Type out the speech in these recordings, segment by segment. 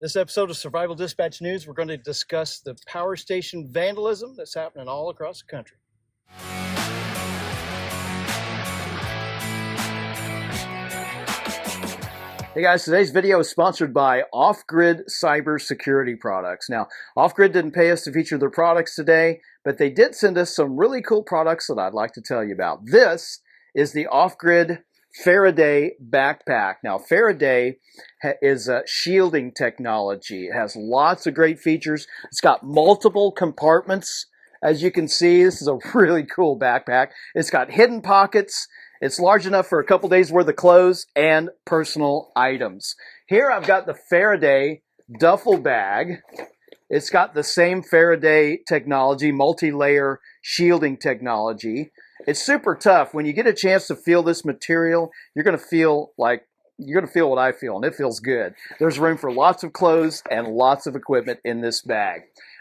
This episode of Survival Dispatch News, we're going to discuss the power station vandalism that's happening all across the country. Hey guys, today's video is sponsored by OFFGRID cybersecurity products. Now, OFFGRID didn't pay us to feature their products today, but they did send us some really cool products that I'd like to tell you about. This is the OFFGRID Faraday backpack. Now, Faraday is a shielding technology. It has lots of great features. It's got multiple compartments. As you can see, this is a really cool backpack. It's got hidden pockets. It's large enough for a couple days worth of clothes and personal items. Here I've got the Faraday duffel bag. It's got the same Faraday technology, multi-layer shielding technology. It's super tough. When you get a chance to feel this material, you're going to feel what I feel, and it feels good. There's room for lots of clothes and lots of equipment in this bag.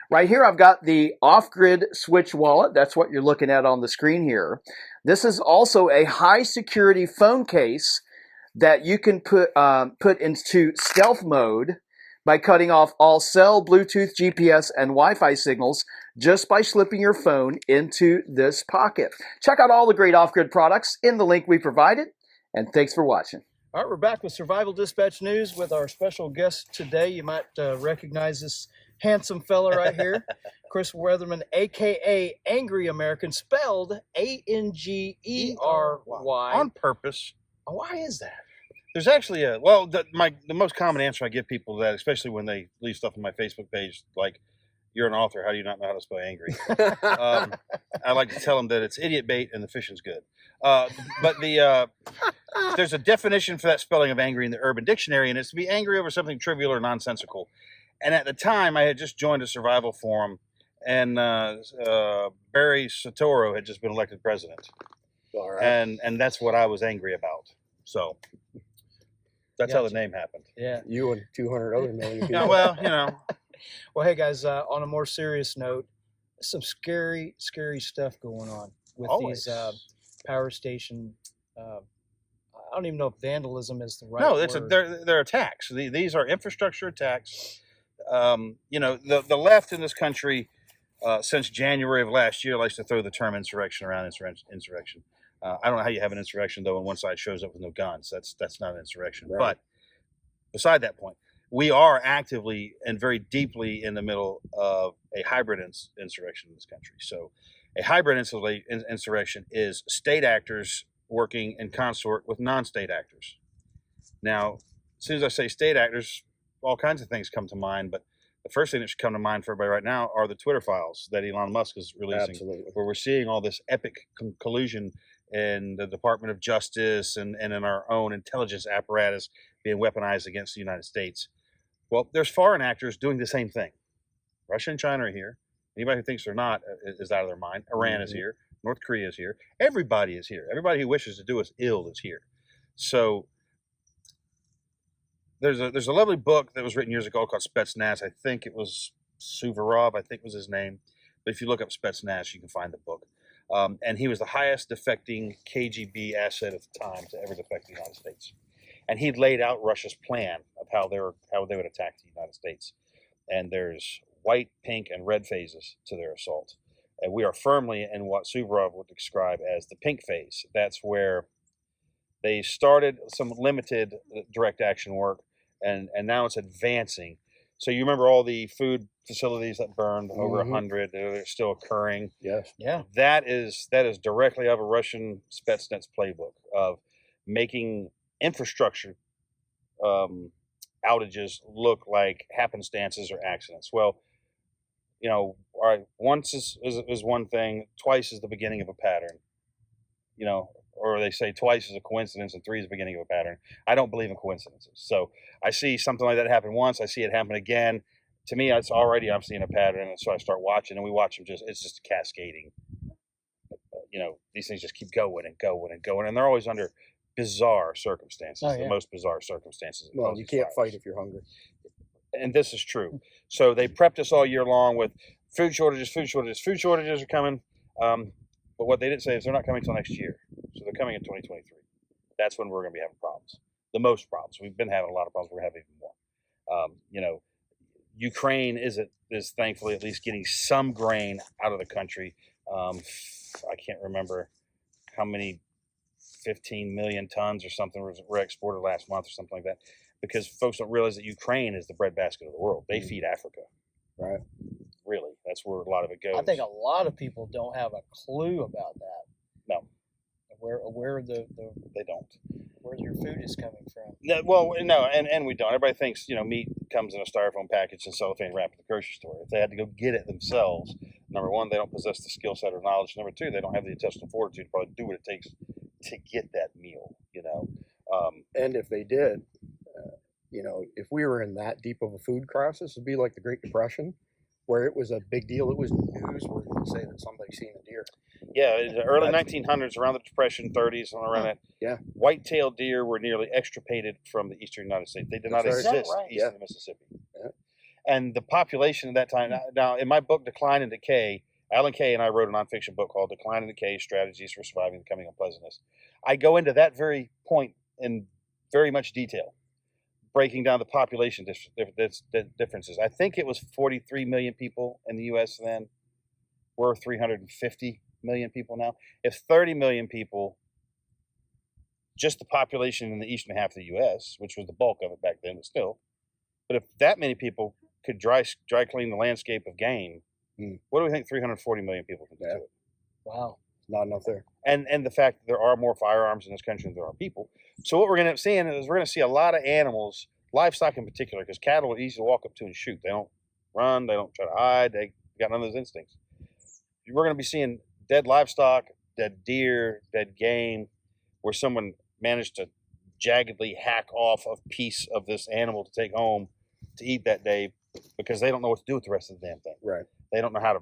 Right here, I've got the OFFGRID switch wallet. That's what you're looking at on the screen here. This is also a high security phone case that you can put into stealth mode by cutting off all cell, Bluetooth, GPS, and Wi-Fi signals just by slipping your phone into this pocket. Check out all the great OFFGRID products in the link we provided, and thanks for watching. All right, we're back with Survival Dispatch News with our special guest today. You might recognize this handsome fella right here, Chris Weatherman, a.k.a. Angery American, spelled Angry. On purpose. Why is that? There's actually the most common answer I give people to that, especially when they leave stuff on my Facebook page, like, you're an author, how do you not know how to spell angry? I like to tell them that it's idiot bait and the fishing's good. There's a definition for that spelling of angry in the Urban Dictionary, and it's to be angry over something trivial or nonsensical. And at the time, I had just joined a survival forum, and Barry Soetoro had just been elected president. All right. And that's what I was angry about. So that's how the name happened. Yeah. You and 200 other million people. Yeah, well, you know. Well, hey guys, on a more serious note, some scary stuff going on with Always. these power station. I don't even know if vandalism is the right word. They're attacks. These are infrastructure attacks. The left in this country, since January of last year, likes to throw the term insurrection around. Insurrection. I don't know how you have an insurrection though, when one side shows up with no guns. That's not an insurrection. Right. But beside that point, we are actively and very deeply in the middle of a hybrid insurrection in this country. So, a hybrid insurrection is state actors working in consort with non-state actors. Now, as soon as I say state actors, all kinds of things come to mind, but the first thing that should come to mind for everybody right now are the Twitter files that Elon Musk is releasing. Absolutely. Where we're seeing all this epic collusion in the Department of Justice and in our own intelligence apparatus being weaponized against the United States. Well, there's foreign actors doing the same thing. Russia and China are here. Anybody who thinks they're not is out of their mind. Iran is here. North Korea is here. Everybody is here. Everybody who wishes to do us ill is here. So there's a lovely book that was written years ago called Spetsnaz. I think it was Suvorov, I think was his name. But if you look up Spetsnaz, you can find the book. And he was the highest defecting KGB asset at the time to ever defect the United States. And he laid out Russia's plan of how they would attack the United States. And there's white, pink, and red phases to their assault. And we are firmly in what Suvorov would describe as the pink phase. That's where they started some limited direct action work, and now it's advancing. So you remember all the food facilities that burned, over 100, they're still occurring. Yes. Yeah. That is directly out of a Russian Spetsnaz playbook of making infrastructure outages look like happenstances or accidents. Well, all right, once is one thing, twice is the beginning of a pattern. Or they say twice is a coincidence and three is the beginning of a pattern. I don't believe in coincidences. So I see something like that happen once, I see it happen again. To me, I'm seeing a pattern, and so I start watching, and we watch them it's just cascading. These things just keep going and going and going, and they're always under bizarre circumstances, the most bizarre circumstances. Well, you can't fight if you're hungry. And this is true. So they prepped us all year long with food shortages. Food shortages are coming. But what they didn't say is they're not coming until next year. So they're coming in 2023. That's when we're going to be having problems. The most problems. We've been having a lot of problems. We're having even more. Ukraine is thankfully at least getting some grain out of the country. I can't remember how many 15 million tons or something were exported last month or something like that, because folks don't realize that Ukraine is the breadbasket of the world. They feed Africa. Right. Really, that's where a lot of it goes. I think a lot of people don't have a clue about that. No. Where they don't. Where your food is coming from. No, well, no, and we don't. Everybody thinks, meat comes in a styrofoam package and cellophane wrapped at the grocery store. If they had to go get it themselves, number one, they don't possess the skill set or knowledge. Number two, they don't have the intestinal fortitude to probably do what it takes to get that meal. And if they did, if we were in that deep of a food crisis, it'd be like the Great Depression, where it was a big deal. It was newsworthy to say that somebody's seen a deer. Yeah, in the early 1900s, around the Depression, 30s, and around that. Yeah. White-tailed deer were nearly extirpated from the eastern United States. They did not exist east of the Mississippi. Yeah. And the population at that time, now in my book, Decline and Decay, Alan Kay and I wrote a nonfiction book called Decline and Decay, Strategies for Surviving the Coming Unpleasantness. I go into that very point in very much detail, breaking down the population differences. I think it was 43 million people in the U.S. then. We're 350 million people now. If 30 million people, just the population in the eastern half of the U.S., which was the bulk of it back then, but still, but if that many people could dry clean the landscape of game, what do we think 340 million people can do to it? Wow. Not enough there. And the fact that there are more firearms in this country than there are people. So what we're going to end up seeing is we're going to see a lot of animals, livestock in particular, because cattle are easy to walk up to and shoot. They don't run. They don't try to hide. They got none of those instincts. We're going to be seeing dead livestock, dead deer, dead game, where someone managed to jaggedly hack off a piece of this animal to take home to eat that day because they don't know what to do with the rest of the damn thing. Right. They don't know how to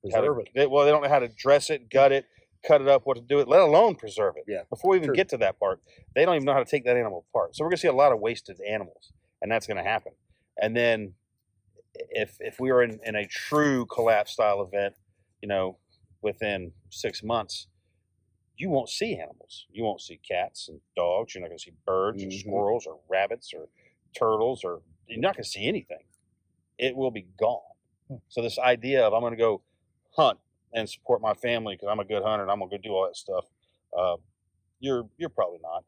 preserve it. They don't know how to dress it, gut it, cut it up, what to do it, let alone preserve it. Yeah. Before we even get to that part, they don't even know how to take that animal apart. So we're going to see a lot of wasted animals, and that's going to happen. And then if we were in a true collapse style event, within 6 months, you won't see animals. You won't see cats and dogs. You're not going to see birds or squirrels or rabbits or turtles, or you're not going to see anything. It will be gone. So this idea of I'm going to go hunt and support my family because I'm a good hunter and I'm going to go do all that stuff, you're probably not.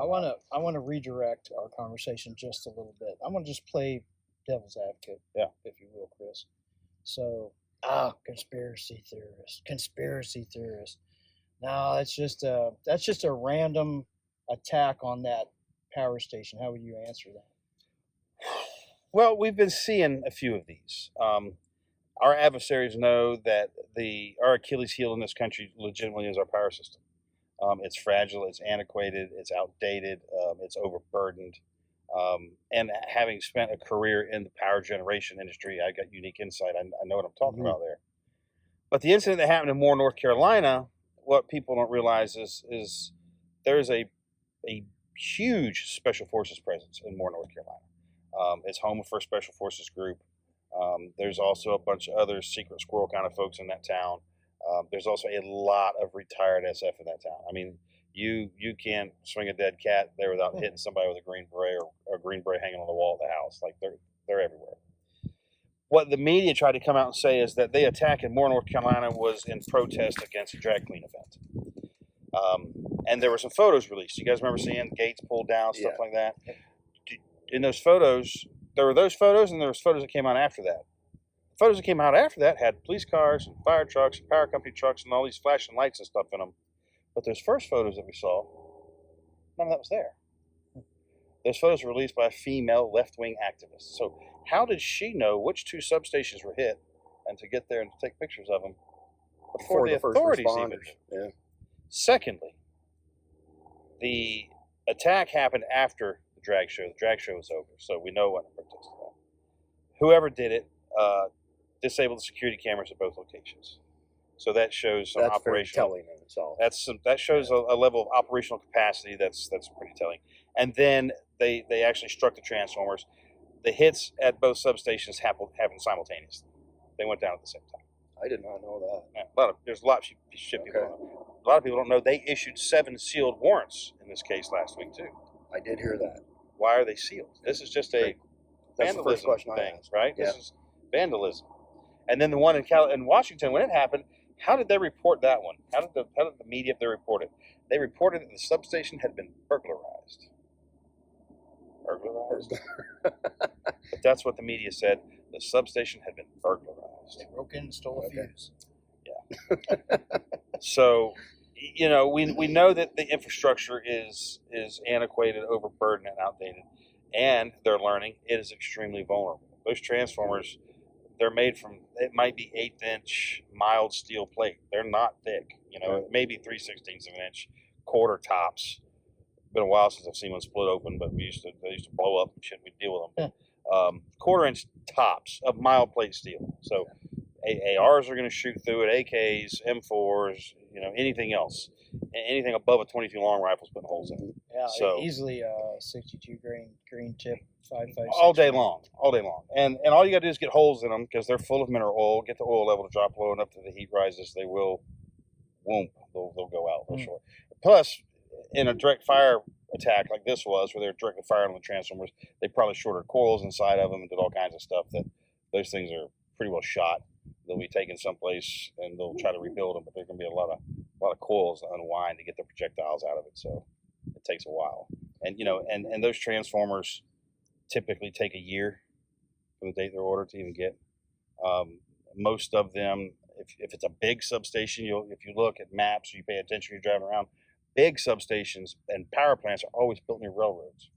I want to redirect our conversation just a little bit. I want to just play devil's advocate, if you will, Chris. So, conspiracy theorists. No, that's just a random attack on that power station. How would you answer that? Well, we've been seeing a few of these. Our adversaries know that our Achilles heel in this country legitimately is our power system. It's fragile, it's antiquated, it's outdated, it's overburdened. And having spent a career in the power generation industry, I got unique insight. I know what I'm talking about there. But the incident that happened in Moore, North Carolina, what people don't realize is there's a huge Special Forces presence in Moore, North Carolina. It's home for a Special Forces group. There's also a bunch of other secret squirrel kind of folks in that town. There's also a lot of retired SF in that town. I mean, you can't swing a dead cat there without hitting somebody with a green beret or a green beret hanging on the wall of the house. Like they're everywhere. What the media tried to come out and say is that the attack in Moore, North Carolina was in protest against a drag queen event. And there were some photos released. You guys remember seeing gates pulled down, stuff like that? In those photos, there were those photos, and there was photos that came out after that. The photos that came out after that had police cars and fire trucks and power company trucks and all these flashing lights and stuff in them. But those first photos that we saw, none of that was there. Those photos were released by a female left-wing activist. So how did she know which two substations were hit and to get there and to take pictures of them before the authorities even knew? Yeah. Secondly, the attack happened after the drag show. The drag show was over, so we know what the protest was. Whoever did it disabled the security cameras at both locations. So that shows some operational. Very telling in itself. That shows a level of operational capacity that's pretty telling. And then they actually struck the transformers. The hits at both substations happened simultaneously. They went down at the same time. I did not know that. Yeah, there's a lot of shit people don't know. A lot of people don't know they issued 7 sealed warrants in this case last week too. I did hear that. Why are they sealed? This is just a That's the first vandalism question I thing, asked. right? Yeah. This is vandalism. And then the one in Washington, when it happened, how did they report that one? How did the media up there report it? They reported that the substation had been burglarized. Burglarized? But that's what the media said. The substation had been burglarized. They broke in and stole a fuse. Yeah. So, you know, we know that the infrastructure is antiquated, overburdened, and outdated, and they're learning it is extremely vulnerable. Those transformers, they're made from, it might be 1/8 inch mild steel plate. They're not thick. You know, maybe 3/16 of an inch quarter tops. Been a while since I've seen one split open, but they used to blow up and shit. We'd deal with them. But, 1/4 inch tops of mild plate steel. So ARs are going to shoot through it. AKs, M4s, you know, anything else, anything above a 22 long rifle's putting holes in. Yeah, So easily 62 green tip 5.56. All day long. And all you got to do is get holes in them because they're full of mineral oil. Get the oil level to drop low enough that the heat rises. They will, they'll go out real short. Plus, in a direct fire attack like this was, where they're directly firing on the transformers, they probably shorted coils inside of them and did all kinds of stuff. That those things are pretty well shot. They'll be taken someplace and they'll try to rebuild them, but there's going to be a lot of coils to unwind to get the projectiles out of it. So it takes a while. And you know, and those transformers typically take a year from the date they're ordered to even get. Most of them, if it's a big substation, if you look at maps, you pay attention, you're driving around. Big substations and power plants are always built near railroads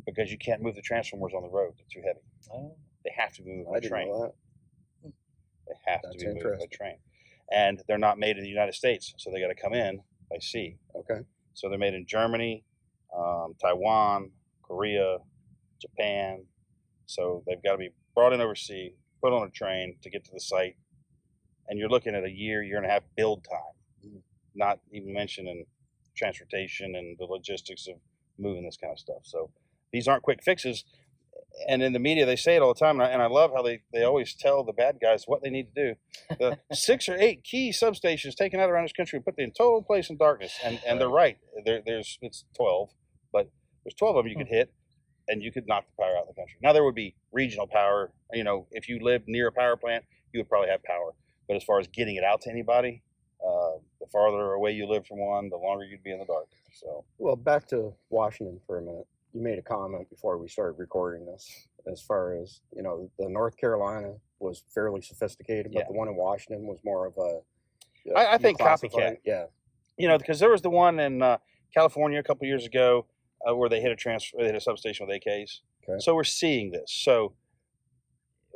because you can't move the transformers on the road; they're too heavy. Oh. They have to be moved by I didn't train. know that. They have to be moved by train, and they're not made in the United States, so they got to come in by sea. Okay. So they're made in Germany, Taiwan, Korea, Japan. So they've got to be brought in overseas, put on a train to get to the site, and you're looking at a year and a half build time. Not even mentioning transportation and the logistics of moving this kind of stuff. So these aren't quick fixes. And in the media, they say it all the time, and I love how they always tell the bad guys what they need to do. The 6 or 8 key substations taken out around this country and put the entire place in darkness. And they're right. It's 12, but there's 12 of them you could hit, and you could knock the power out of the country. Now, there would be regional power. You know, if you lived near a power plant, you would probably have power. But as far as getting it out to anybody, the farther away you live from one, the longer you'd be in the dark. So, well, back to Washington for a minute. You made a comment before we started recording this, as far as, you know, the North Carolina was fairly sophisticated, but the one in Washington was more of a I think copycat. Yeah. You know, because there was the one in California a couple of years ago where they hit a substation with AKs. Okay. So we're seeing this. So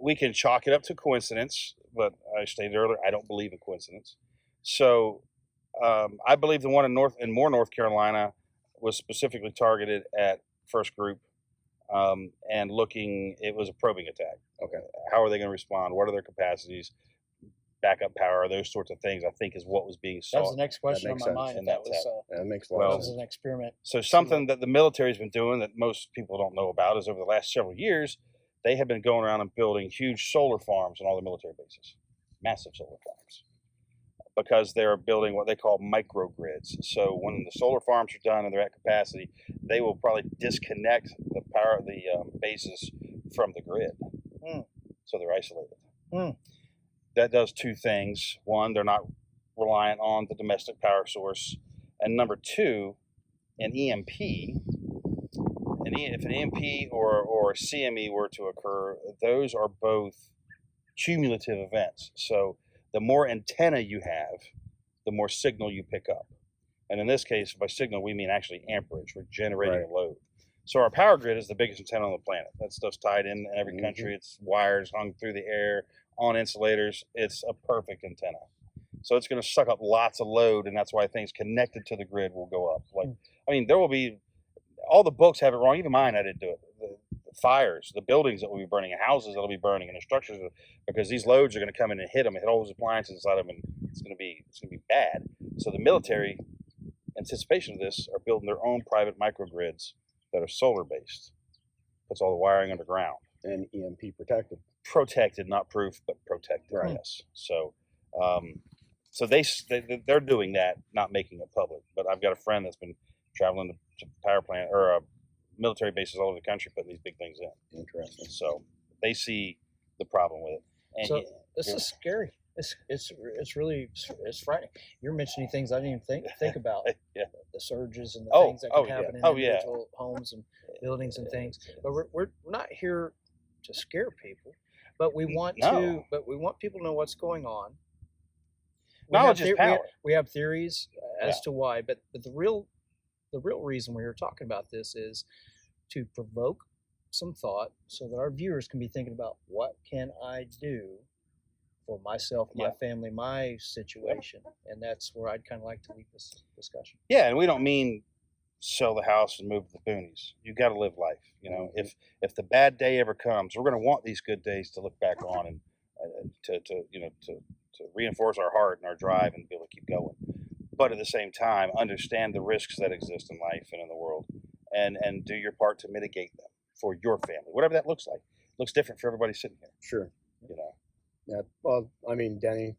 we can chalk it up to coincidence, but I stated earlier, I don't believe in coincidence. So I believe the one in North Carolina was specifically targeted at First Group and it was a probing attack. Okay. How are they going to respond? What are their capacities? Backup power, those sorts of things, I think is what was being sought. That was the next question on my mind. And that was that makes a lot of sense. That was an experiment. So something that the military's been doing that most people don't know about is over the last several years, they have been going around and building huge solar farms on all the military bases, massive solar farms, because they're building what they call microgrids. So when the solar farms are done and they're at capacity, they will probably disconnect the power of the bases from the grid. So they're isolated. That does two things. One, they're not reliant on the domestic power source. And number two, an EMP, if an EMP or a CME were to occur, those are both cumulative events. So the more antenna you have, the more signal you pick up. And in this case, by signal, we mean actually amperage. We're generating a load. So our power grid is the biggest antenna on the planet. That stuff's tied in every country. It's wires hung through the air on insulators. It's a perfect antenna. So it's going to suck up lots of load, and that's why things connected to the grid will go up. Like, I mean, there will be, all the books have it wrong. Even mine, I didn't do it. The fires, the buildings that will be burning, houses that will be burning, and the structures, because these loads are going to come in and hit them, and hit all those appliances inside them, and it's going to be bad. So the military, in anticipation of this, are building their own private microgrids that are solar based. Puts all the wiring underground. And EMP protected. Protected, not proof, but protected. Right. Yes. So, so they're doing that, not making it public. But I've got a friend that's been traveling to power plant or military bases all over the country putting these big things in. Interesting. So they see the problem with it. And So this is scary. It's really frightening. You're mentioning things I didn't even think about. Yeah. The surges and the Oh, things that can oh, yeah. happen in Oh, yeah. individual homes and buildings and things. But we're not here to scare people. But we want No. people to know what's going on. Knowledge is power. We have theories as to why, but the real reason we're here talking about this is to provoke some thought so that our viewers can be thinking about what can I do for myself, my family, my situation. And that's where I'd kind of like to leave this discussion. Yeah, and we don't mean sell the house and move to the boonies. You got to live life. You know, if the bad day ever comes, we're going to want these good days to look back on and to reinforce our heart and our drive and be able to keep going. But at the same time, understand the risks that exist in life and in the world, and do your part to mitigate them for your family, whatever that looks like. It looks different for everybody sitting here. Sure. You know. Yeah. Well, I mean, Denny,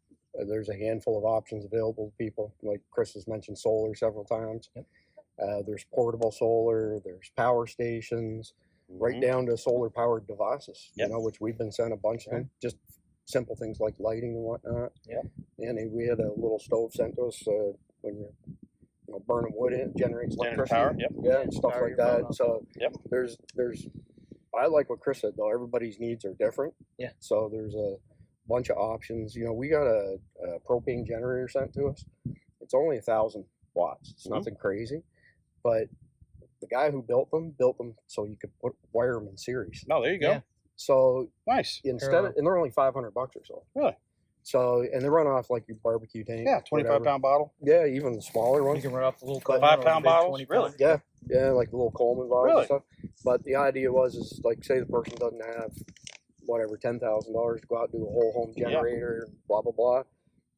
there's a handful of options available to people. Like Chris has mentioned solar several times. Yep. There's portable solar. There's power stations, right down to solar powered devices. Yep. You know, which we've been sent a bunch of them. Just simple things like lighting and whatnot. Yeah. And we had a little stove sent to us when you're burning wood, it generates electricity. Power. Yep. Yeah, and stuff like that. So yep. there's I like what Chris said though. Everybody's needs are different. Yeah. So there's a bunch of options. You know, we got a propane generator sent to us. It's only 1,000 watts. It's nothing crazy, but the guy who built them so you could wire them in series. No, there you go. Yeah. So Nice. Instead of, and they're only $500 or so. Really? So, and they run off like your barbecue tank. Yeah, 25-pound bottle. Yeah, even the smaller You ones. can run off the little 5-pound bottles. Really? Yeah, like the little Coleman bottles Really? and stuff. But the idea is like, say the person doesn't have whatever $10,000 to go out and do a whole home generator, blah blah blah.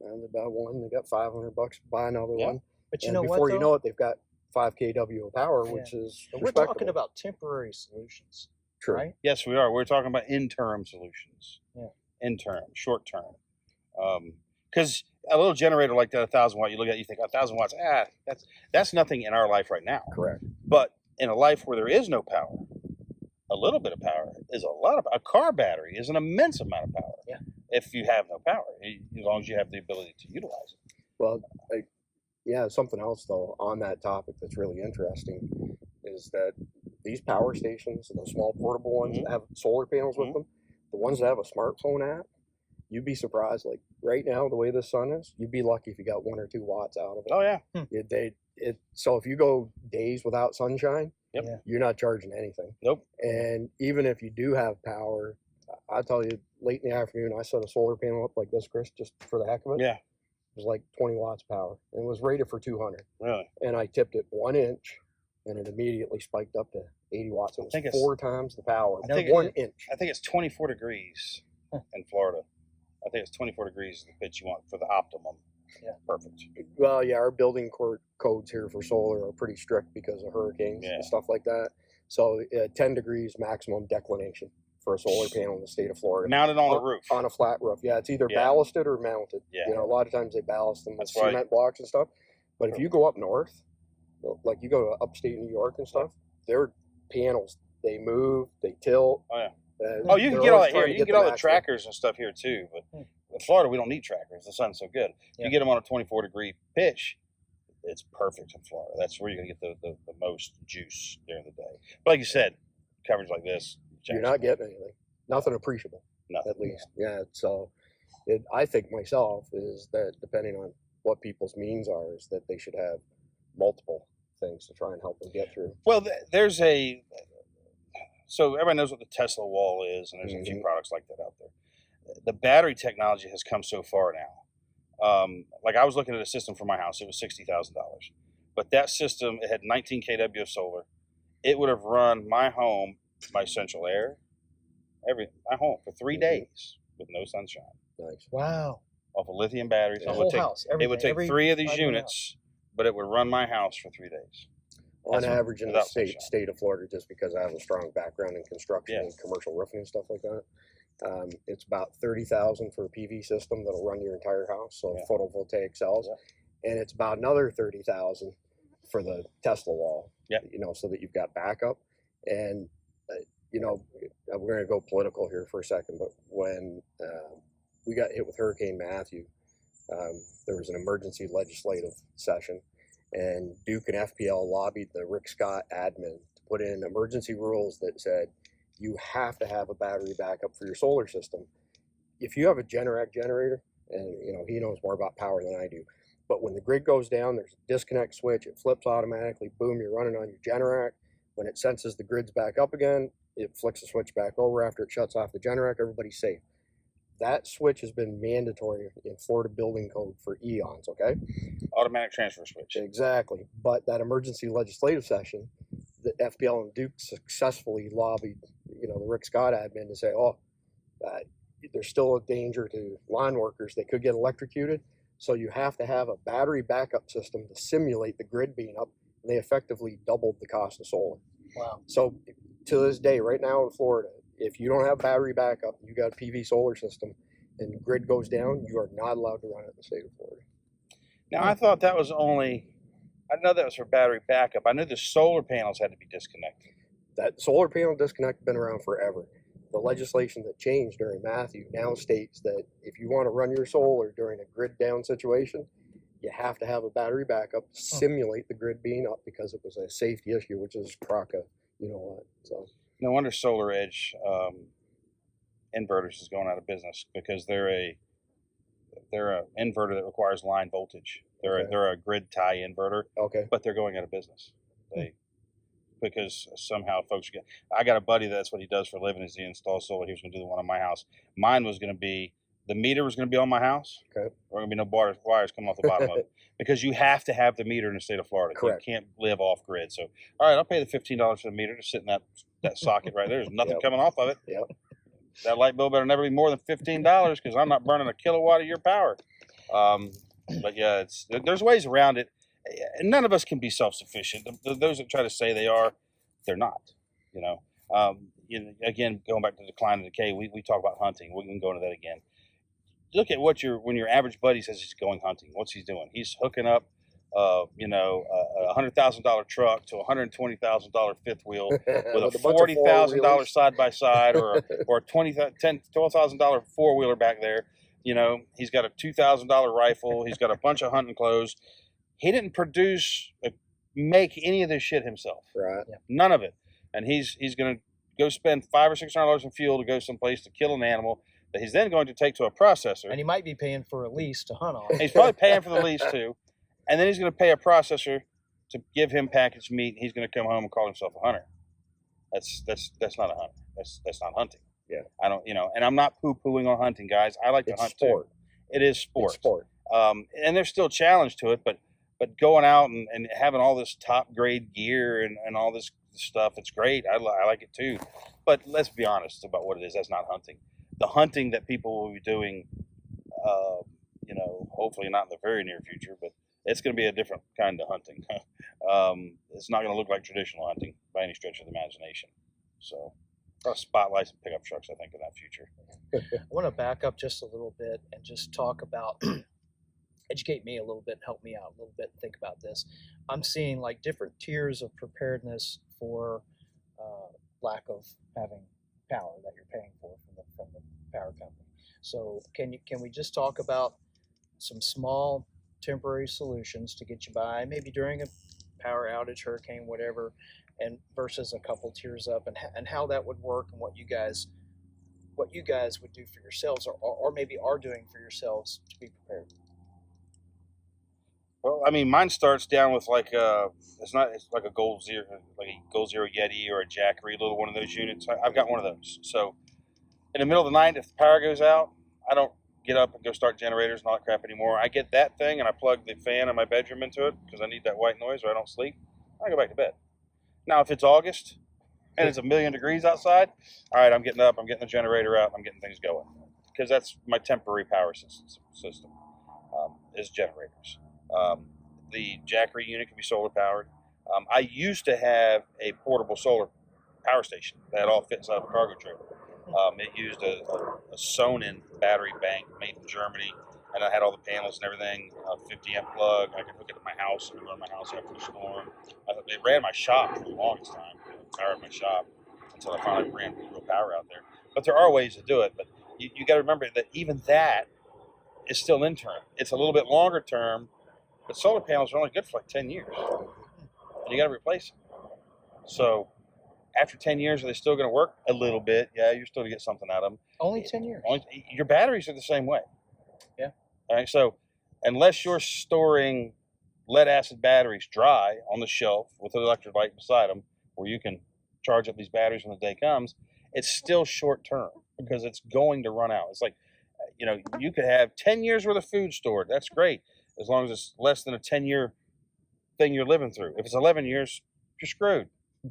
And they buy one, they got $500 to buy another one. But you and know before what? you know it, they've got 5 kW of power, which is We're talking about temporary solutions, true. right? Yes, we are. We're talking about interim solutions. Yeah. Interim, short term. Because a little generator like that, 1,000 watt, you look at it, you think 1,000 watts. That's nothing in our life right now. Correct. But in a life where there is no power, a little bit of power is a lot of. A car battery is an immense amount of power. Yeah. If you have no power, as long as you have the ability to utilize it. Well, something else though on that topic that's really interesting is that these power stations, the small portable ones that have solar panels with them, the ones that have a smartphone app, you'd be surprised. Like right now, the way the sun is, you'd be lucky if you got 1 or 2 watts out of it. Oh yeah. So if you go days without sunshine, Yep. you're not charging anything. Nope. And even if you do have power, I tell you, late in the afternoon, I set a solar panel up like this, Chris, just for the heck of it. Yeah. It was like 20 watts power, and it was rated for 200. Really? And I tipped it 1 inch, and it immediately spiked up to 80 watts. It was 4 times the power. I think 1 inch. I think it's 24 degrees in Florida. I think it's 24 degrees is the pitch you want for the optimum. Yeah. Perfect. Well, yeah, our building codes here for solar are pretty strict because of hurricanes and stuff like that. So 10 degrees maximum declination for a solar panel in the state of Florida. Mounted on the roof. On a flat roof. Yeah, it's either ballasted or mounted. Yeah. You know, a lot of times they ballast them with That's cement blocks and stuff. But if you go up north, like you go to upstate New York and stuff, their panels, they move, they tilt. Oh, yeah. You can get all that here. You can get all the trackers and stuff here too. But in Florida, we don't need trackers. The sun's so good. You get them on a 24-degree pitch, it's perfect in Florida. That's where you're going to get the most juice during the day. But like you said, coverage like this, you're not getting anything. Nothing appreciable. Nothing. At least. Yeah. So I think myself is that depending on what people's means are, is that they should have multiple things to try and help them get through. Well, so everybody knows what the Tesla wall is, and there's a few products like that out there. The battery technology has come so far now. Like I was looking at a system for my house. It was $60,000. But that system, it had 19 kW of solar. It would have run my home, my central air, my home for 3 days with no sunshine. Nice. Wow. Off of lithium batteries. The whole house. It would take 3 of these units, but it would run my house for 3 days. On average in the state of Florida, just because I have a strong background in construction and commercial roofing and stuff like that, it's about $30,000 for a PV system that'll run your entire house, so photovoltaic cells, and it's about another $30,000 for the Tesla wall. Yeah. You know, so that you've got backup. And you know, we're going to go political here for a second, but when we got hit with Hurricane Matthew, there was an emergency legislative session, and Duke and FPL lobbied the Rick Scott admin to put in emergency rules that said you have to have a battery backup for your solar system. If you have a Generac generator, and you know, he knows more about power than I do, but when the grid goes down, there's a disconnect switch, it flips automatically, boom, you're running on your Generac. When it senses the grid's back up again, it flicks the switch back over after it shuts off the Generac, everybody's safe. That switch has been mandatory in Florida building code for eons, okay? Automatic transfer switch. Exactly. But that emergency legislative session, the FPL and Duke successfully lobbied, you know, the Rick Scott admin to say, oh, there's still a danger to line workers. They could get electrocuted. So you have to have a battery backup system to simulate the grid being up. And they effectively doubled the cost of solar. Wow. So to this day, right now in Florida, if you don't have battery backup, you got a PV solar system, and the grid goes down, you are not allowed to run it in the state of Florida. Now, I thought that was only, I know that was for battery backup. I knew the solar panels had to be disconnected. That solar panel disconnect has been around forever. The legislation that changed during Matthew now states that if you want to run your solar during a grid down situation, you have to have a battery backup to simulate the grid being up, because it was a safety issue, which is CRACA, you know what. So No wonder Solar Edge inverters is going out of business, because they're a inverter that requires line voltage. They're a grid tie inverter, okay. but they're going out of business. Because somehow folks get. I got a buddy that's what he does for a living, is he installs solar. He was going to do the one on my house. Mine was going to be, the meter was going to be on my house. Okay. There were going to be no wires coming off the bottom of it, because you have to have the meter in the state of Florida. Correct. You can't live off grid. So, all right, I'll pay the $15 for the meter to sit in that socket right there. There's nothing coming off of it. Yep. That light bill better never be more than $15, because I'm not burning a kilowatt of your power. But yeah, there's ways around it. And none of us can be self-sufficient. Those that try to say they are, they're not. You know, again, going back to decline and decay, we talk about hunting. We can go into that again. Look at when your average buddy says he's going hunting. What's he doing? He's hooking up, a $100,000 truck to a $120,000 fifth wheel with a $40,000 side by side, or a $12,000 four wheeler back there. You know, he's got a $2,000 rifle. He's got a bunch of hunting clothes. He didn't make any of this shit himself. Right. None of it. And he's going to go spend $500 or $600 in fuel to go someplace to kill an animal that he's then going to take to a processor. And he might be paying for a lease to hunt on. He's probably paying for the lease too. And then he's going to pay a processor to give him packaged meat. And he's going to come home and call himself a hunter. That's not a hunter. That's not hunting. Yeah. I don't, and I'm not poo-pooing on hunting, guys. I like to hunt sport. Too. It is sport. It's sport. And there's still challenge to it, but going out and having all this top grade gear and all this stuff, it's great. I like it too. But let's be honest about what it is. That's not hunting. The hunting that people will be doing, hopefully not in the very near future, but it's going to be a different kind of hunting. It's not going to look like traditional hunting by any stretch of the imagination. So, spotlights and pickup trucks, I think, in that future. I want to back up just a little bit and just talk about, educate me a little bit, help me out a little bit, think about this. I'm seeing like different tiers of preparedness for lack of having power that you're paying for from the power company. So can we just talk about some small temporary solutions to get you by, maybe during a power outage, hurricane, whatever, and versus a couple tiers up, and how that would work, and what you guys would do for yourselves, or maybe are doing for yourselves to be prepared? Well, I mean, mine starts down with it's like a Gold Zero Yeti or a Jackery, little one of those units. I've got one of those. So in the middle of the night, if the power goes out, I don't get up and go start generators and all that crap anymore. I get that thing and I plug the fan in my bedroom into it because I need that white noise or I don't sleep. I go back to bed. Now, if it's August and it's 1,000,000 degrees outside, all right, I'm getting up, I'm getting the generator out, I'm getting things going, because that's my temporary power system is generators. The Jackery unit can be solar powered. I used to have a portable solar power station that all fits out of a cargo trailer. It used a Sonnen battery bank made in Germany, and I had all the panels and everything, a 50 amp plug. I could hook it to my house and run my house after the storm. It ran my shop for the longest time. power in my shop until I finally ran real power out there. But there are ways to do it. But you got to remember that even that is still interim. It's a little bit longer term, but solar panels are only good for like 10 years. And you got to replace them. So after 10 years, are they still going to work a little bit? Yeah, you're still going to get something out of them. Only 10 years. Your batteries are the same way. Yeah. All right. So unless you're storing lead acid batteries dry on the shelf with an electrolyte beside them, where you can charge up these batteries when the day comes, it's still short term because it's going to run out. It's like, you know, you could have 10 years worth of food stored. That's great, as long as it's less than a 10-year thing you're living through. If it's 11 years, you're screwed.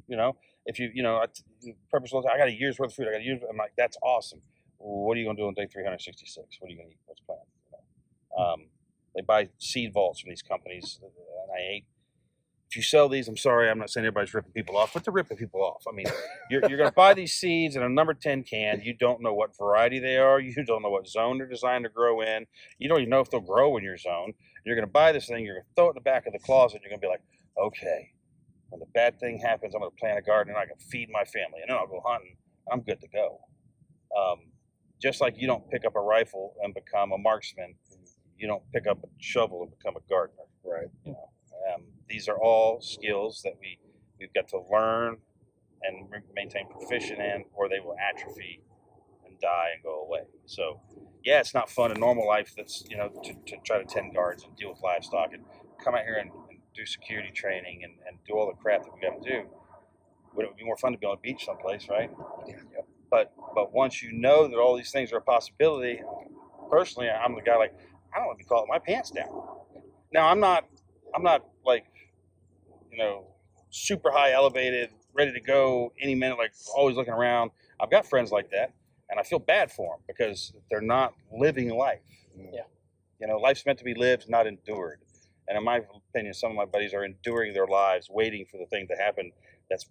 You know, if you know, purposeful, I got a year's worth of food. I got a year's. I'm like, that's awesome. What are you going to do on day 366? What are you going to eat? What's planned? You know? They buy seed vaults from these companies, and I hate. If you sell these, I'm sorry, I'm not saying everybody's ripping people off, but they're ripping people off. I mean, you're going to buy these seeds in a number 10 can. You don't know what variety they are. You don't know what zone they're designed to grow in. You don't even know if they'll grow in your zone. You're going to buy this thing. You're going to throw it in the back of the closet. You're going to be like, okay, when the bad thing happens, I'm going to plant a garden and I can feed my family. And then I'll go hunting. I'm good to go. Just like you don't pick up a rifle and become a marksman, you don't pick up a shovel and become a gardener. Right. You know, these are all skills that we've got to learn and maintain proficient in, or they will atrophy and die and go away. So, yeah, it's not fun in normal life. That's, you know, to try to tend guards and deal with livestock and come out here and do security training and do all the crap that we got to do. Would it be more fun to be on a beach someplace, right? Yeah. But once you know that all these things are a possibility, personally, I'm the guy like, I don't want to be calling my pants down. Now, I'm not like, you know, super high elevated, ready to go any minute, like always looking around. I've got friends like that, and I feel bad for them because they're not living life. Yeah. You know, life's meant to be lived, not endured. And in my opinion, some of my buddies are enduring their lives, waiting for the thing to happen that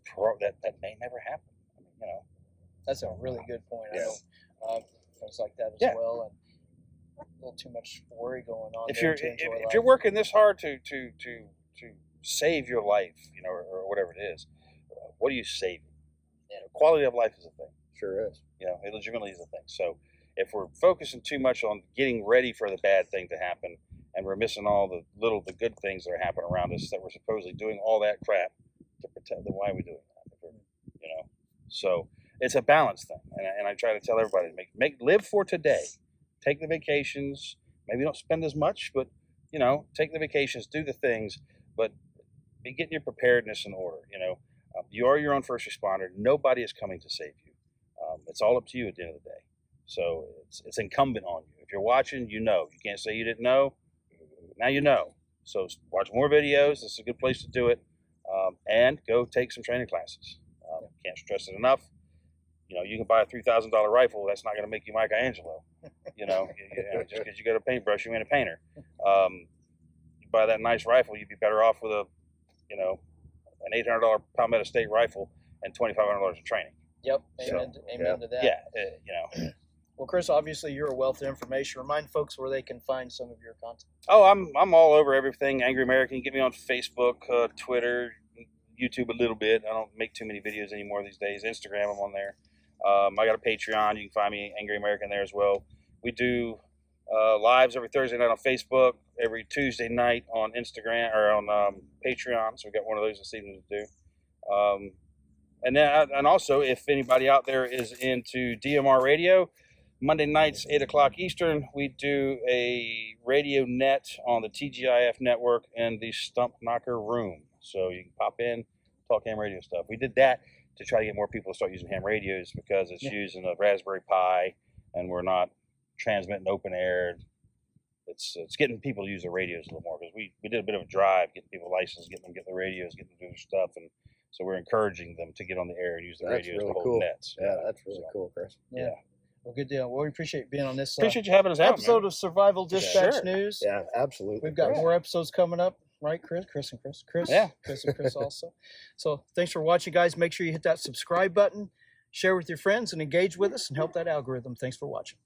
may never happen. I mean, you know. That's a really good point. Yeah. I know things like that as Yeah. well, and a little too much worry going on. If there you're to enjoy if life. you're working this hard to save your life, you know, or whatever it is, what are you saving? You know, quality of life is a thing. Sure is. You know, it legitimately is a thing. So if we're focusing too much on getting ready for the bad thing to happen, and we're missing all the good things that are happening around us that we're supposedly doing all that crap to protect, then why are we doing that? You know, so it's a balance thing, and I try to tell everybody to live for today, take the vacations, maybe don't spend as much, but you know, take the vacations, do the things, but be getting your preparedness in order. You know, you are your own first responder. Nobody is coming to save you. It's all up to you at the end of the day. So it's incumbent on you. If you're watching, you know. You can't say you didn't know. Now you know. So watch more videos. This is a good place to do it. And go take some training classes. Can't stress it enough. You know, you can buy a $3,000 rifle. That's not going to make you Michelangelo. You know, just because you got a paintbrush, you ain't a painter. You buy that nice rifle, you'd be better off with a, you know, an $800 Palmetto State rifle and $2,500 in training. Yep. Amen to that. Yeah, you know. Well, Chris, obviously you're a wealth of information. Remind folks where they can find some of your content. Oh, I'm all over everything. Angery American. You get me on Facebook, Twitter, YouTube a little bit. I don't make too many videos anymore these days. Instagram, I'm on there. I got a Patreon. You can find me, Angery American, there as well. We do lives every Thursday night on Facebook, every Tuesday night on Instagram or on Patreon. So we got one of those this evening to do. And also, if anybody out there is into DMR radio, Monday nights, 8 o'clock Eastern, we do a radio net on the TGIF network in the Stump Knocker room. So you can pop in, talk ham radio stuff. We did that to try to get more people to start using ham radios because it's using a Raspberry Pi and we're not transmitting open air. It's getting people to use their radios a little more because we did a bit of a drive, getting people licensed, getting them to get the radios, getting them to do their stuff. And so we're encouraging them to get on the air and use the radios to hold nets. Yeah, that's really cool, Chris. Yeah. Well, good deal. Well, we appreciate being on this Appreciate you having us out, episode man. of Survival Dispatch Sure. News. Yeah, absolutely. We've got more episodes coming up, right, Chris? Chris and Chris. Yeah. Chris and Chris also. So thanks for watching, guys. Make sure you hit that subscribe button, share with your friends, and engage with us and help that algorithm. Thanks for watching.